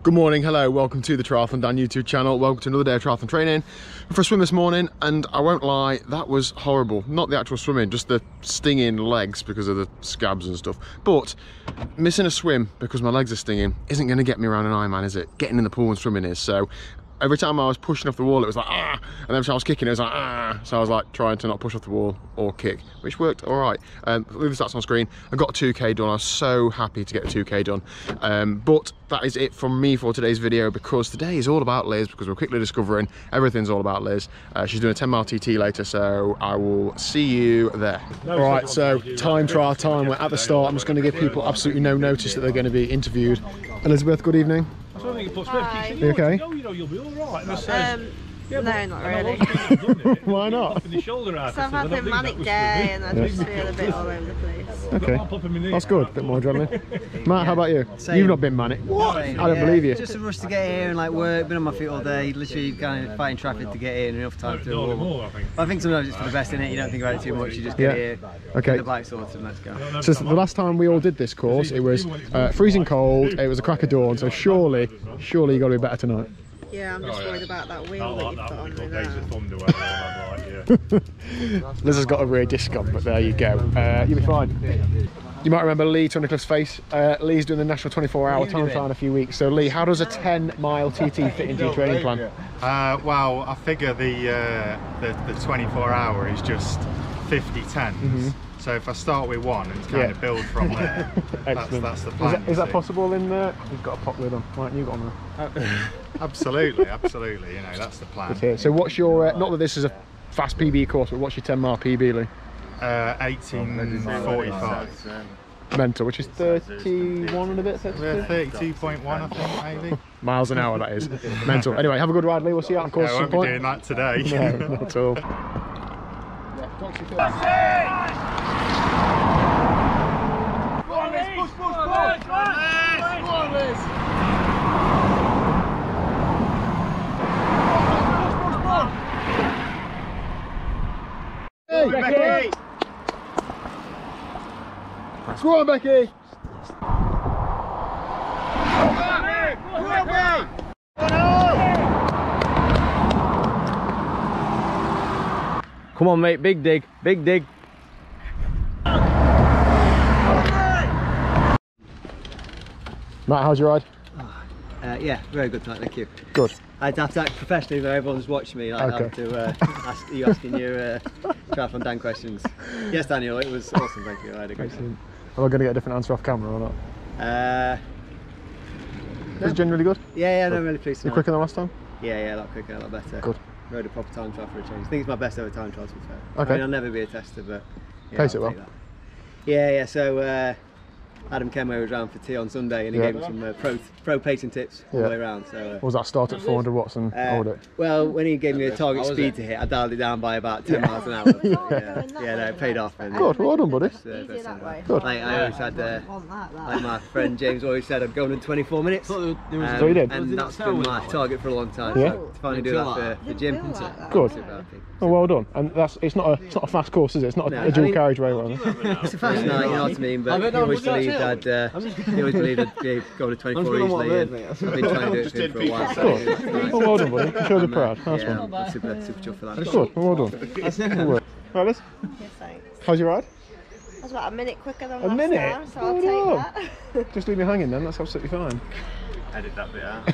Good morning, hello, welcome to the TriathlonDan YouTube channel. Welcome to another day of triathlon training. For a swim this morning, and I won't lie, that was horrible. Not the actual swimming, just the stinging legs because of the scabs and stuff. But missing a swim because my legs are stinging isn't going to get me around an Ironman, is it? Getting in the pool and swimming is. So every time I was pushing off the wall, it was like, ah! And every time I was kicking, it was like, ah! So I was like trying to not push off the wall or kick, which worked all right. Leave the stats on screen. I got 2K done. I was so happy to get 2K done. But that is it from me for today's video, because today is all about Liz, because we're quickly discovering everything's all about Liz. She's doing a 10-mile TT later, so I will see you there. All right, so time trial time. We're at the start. I'm just going to give people absolutely no notice that they're going to be interviewed. Elizabeth, good evening. Hi. Are you okay? You'll be all right. No, not really. Why not? So I've had a manic day and I just feel a bit all over the place. Okay, that's good. A bit more adrenaline. Matt, how about you? Same. You've not been manic. What? I don't believe you. Just a rush to get here and like work, been on my feet all day, literally kind of fighting traffic to get in, enough time to do it all. I think sometimes it's for the best in it, you don't think about it too much, you just get here, get the bike sorted and let's go. So the last time we all did this course, it was freezing cold, it was a crack of dawn, so surely you got to be better tonight. Yeah, I'm just worried about that wheel that you've put on me now. Liz has got a rear disc on, but there you go. You'll be fine. You might remember Lee Tunnicliffe's face. Lee's doing the national 24-hour time trial in a few weeks. So Lee, how does a 10-mile TT fit into your training plan? Well, I figure the 24-hour is just 50 10s. So if I start with one and kind of build from there, that's the plan. Is that possible in there? You've got a pop lid on. Why haven't you got on there? Absolutely, absolutely. You know, that's the plan. So what's your, not that this is a fast PB course, but what's your 10-mile PB, Lee? 18:45. Mental, which is 31 and a bit. 32.1, I think, maybe. Miles an hour, that is. Mental. Anyway, have a good ride, Lee. We'll see you out on course at some point. I won't be doing that today. No, not at all. Hey, Becky! Go on, Becky! Come on mate, big dig, big dig. Matt, how's your ride? Yeah, very good tonight, thank you. Good. I'd have to act professionally though, everyone's watching me. Like, Okay. I have to ask you asking your TriathlonDan questions. Yes, Daniel, it was awesome, thank you. I had a great time. Am I going to get a different answer off camera or not? Was it generally good? Yeah, no, I'm really pleased. You quicker than last time? Yeah, a lot quicker, a lot better. Good. Rode a proper time trial for a change. I think it's my best ever time trial to be fair. Okay. I mean, I'll never be a tester, but yeah, Pace it I'll well. take that. Yeah, so Adam Kenway was round for tea on Sunday and he gave me some pro pacing tips all the way around. So, What was that, start at 400 watts and hold it? well, when he gave me a target speed to hit, I dialed it down by about 10 miles an hour. So, yeah, no, it paid off. And, Good, well done, buddy. Easier that way. Good. Like, I always had, like my friend James always said, I'd go in 24 minutes. So you did? And that's been my target for a long time. Yeah. So to finally do that for the gym. Good. Oh, well done. And it's not a fast course, is it? It's not a dual carriageway one. It's a fast night, you know what I mean? But he always believed I'd be going to 24 easily. And I've been trying to do it for him for a while. So Oh, well done, buddy. I'm sure they're proud. Nice yeah, one. I'm super chuffed for that. Good, well done. Good work. Right, Liz? Yes, thanks. How's your ride? I was about a minute quicker than A last minute? time, so I'll Oh, take no. that. Just leave me hanging then, that's absolutely fine. Edit that bit out.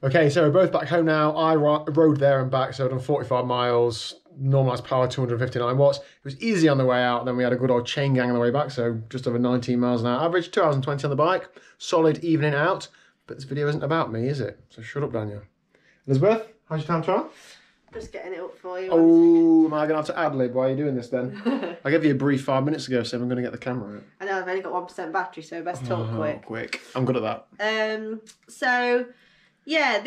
Okay, so we're both back home now. I rode there and back, so I've done 45 miles, normalised power 259 watts. It was easy on the way out, then we had a good old chain gang on the way back, so just over 19 miles an hour average, 2 hours and 20 on the bike. Solid evening out, but this video isn't about me, is it? So shut up, Daniel. Elizabeth, how's your time trial? Just getting it up for you. Oh, am I going to have to ad-lib while you're doing this then? I gave you a brief 5 minutes ago saying I'm going to get the camera out. I know I've only got 1% battery, so best talk quick. I'm good at that. So yeah,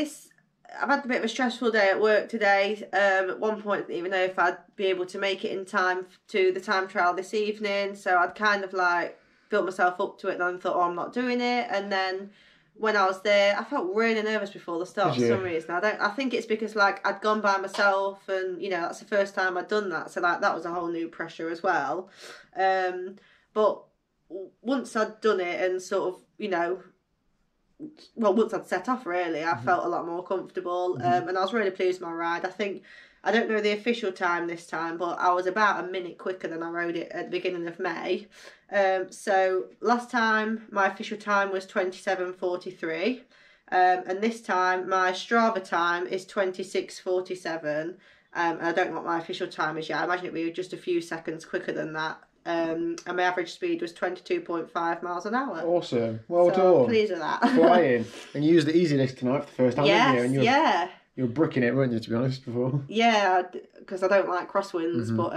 I've had a bit of a stressful day at work today. At one point, I didn't even know if I'd be able to make it in time to the time trial this evening. So I'd kind of like built myself up to it, and then thought, oh, I'm not doing it. And then when I was there, I felt really nervous before the start for some reason. I think it's because like I'd gone by myself, and you know that's the first time I'd done that, so like that was a whole new pressure as well. But once I'd done it and sort of, you know, once I'd set off, really, I felt a lot more comfortable, and I was really pleased with my ride. I don't know the official time this time, but I was about a minute quicker than I rode it at the beginning of May. So last time my official time was 27:43, and this time my Strava time is 26:47. And I don't know what my official time is yet. I imagine it'll be just a few seconds quicker than that. And my average speed was 22.5 miles an hour. Awesome. Well done. I'm pleased with that. Flying. And you used the Easy Disc tonight for the first time, didn't you? And you were bricking it, weren't you, to be honest, before? Yeah, because I don't like crosswinds, but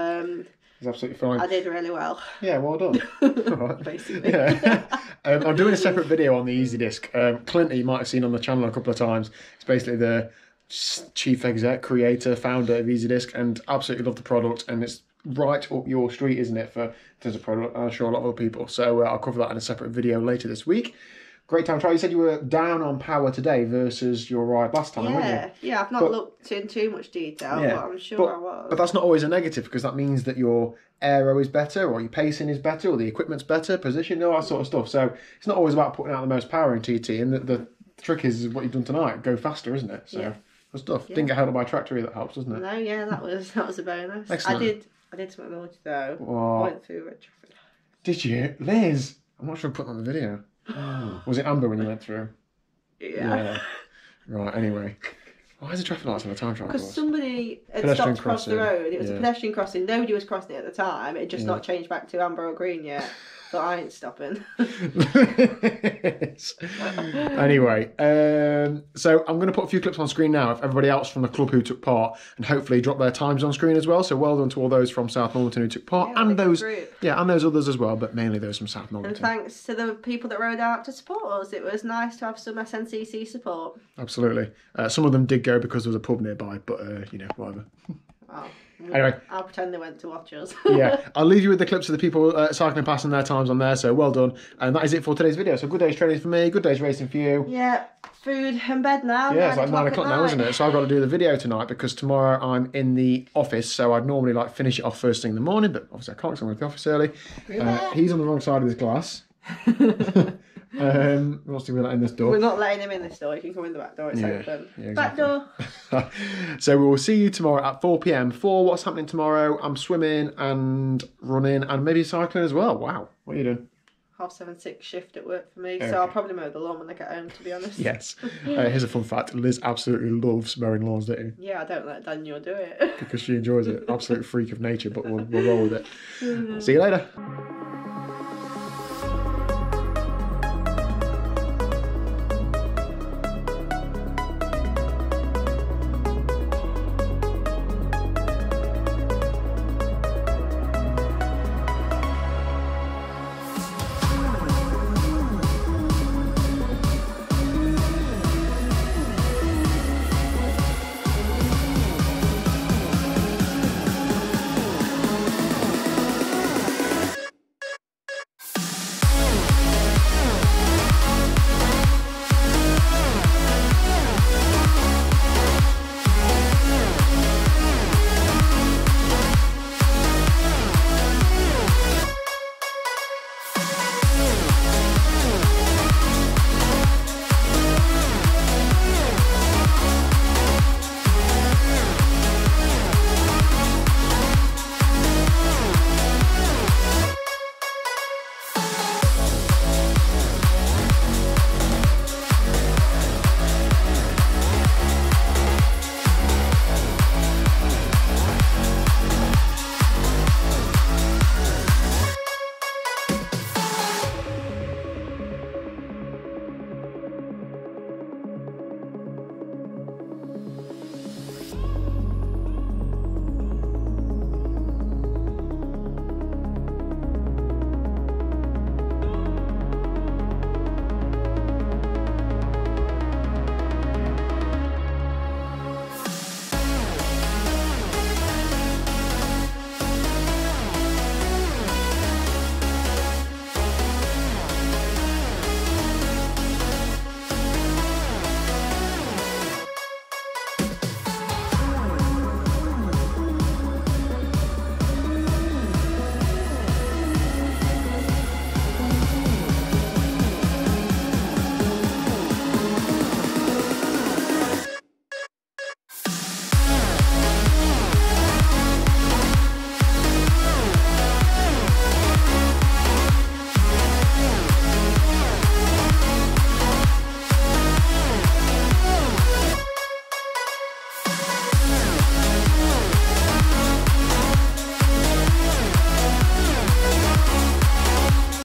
it's absolutely fine. I did really well. Yeah, well done. Right. Basically. Yeah. I'm doing a separate video on the Easy Disc. Clint, you might have seen on the channel a couple of times. It's basically the chief exec, creator, founder of Easy Disc, and absolutely love the product. And it's right up your street, isn't it, for there's a product, I'm sure a lot of other people. So I'll cover that in a separate video later this week. Great time trial. You said you were down on power today versus your ride last time, weren't you? Yeah, I've not looked in too much detail, but I'm sure I was. But that's not always a negative, because that means that your aero is better, or your pacing is better, or the equipment's better, position, all that sort of stuff. So it's not always about putting out the most power in TT, and the trick is what you've done tonight. Go faster, isn't it? So good stuff. Didn't get held up by tractory, that helps, doesn't it? No, yeah, that was a bonus. Excellent. I did something naughty though. What? I went through red traffic. Did you? Liz? I'm not sure I put that on the video. Was it amber when you went through? Yeah. Right, anyway. Why is the traffic lights on the time trial course? Because somebody had stopped to cross the road. It was a pedestrian crossing. Nobody was crossing it at the time. It had just not changed back to amber or green yet. So I ain't stopping. Anyway, so I'm going to put a few clips on screen now of everybody else from the club who took part, and hopefully drop their times on screen as well. So well done to all those from South Normanton who took part, and those others as well, but mainly those from South Normanton. And thanks to the people that rode out to support us. It was nice to have some SNCC support. Absolutely. Some of them did go because there was a pub nearby, but whatever. Oh. Anyway, I'll pretend they went to watch us. Yeah, I'll leave you with the clips of the people cycling past and their times on there, so well done. And that is it for today's video. So good day's training for me, good day's racing for you. Yeah, food and bed now. Yeah, it's like 9 o'clock now, isn't it? So I've got to do the video tonight because tomorrow I'm in the office, so I'd normally finish it off first thing in the morning, but obviously I can't because I'm going to the office early. He's on the wrong side of this glass. What's he let in this door? We're not letting him in this door. You can come in the back door. It's open. Yeah, exactly. Back door. So we will see you tomorrow at 4 p.m. for what's happening tomorrow. I'm swimming and running and maybe cycling as well. Wow, what are you doing? 7:30 shift at work for me, so I'll probably mow the lawn when I get home, to be honest. Yes. Here's a fun fact. Liz absolutely loves mowing lawns, don't you? Yeah, I don't let Daniel do it. Because she enjoys it. Absolute freak of nature, but we'll roll with it. See you later.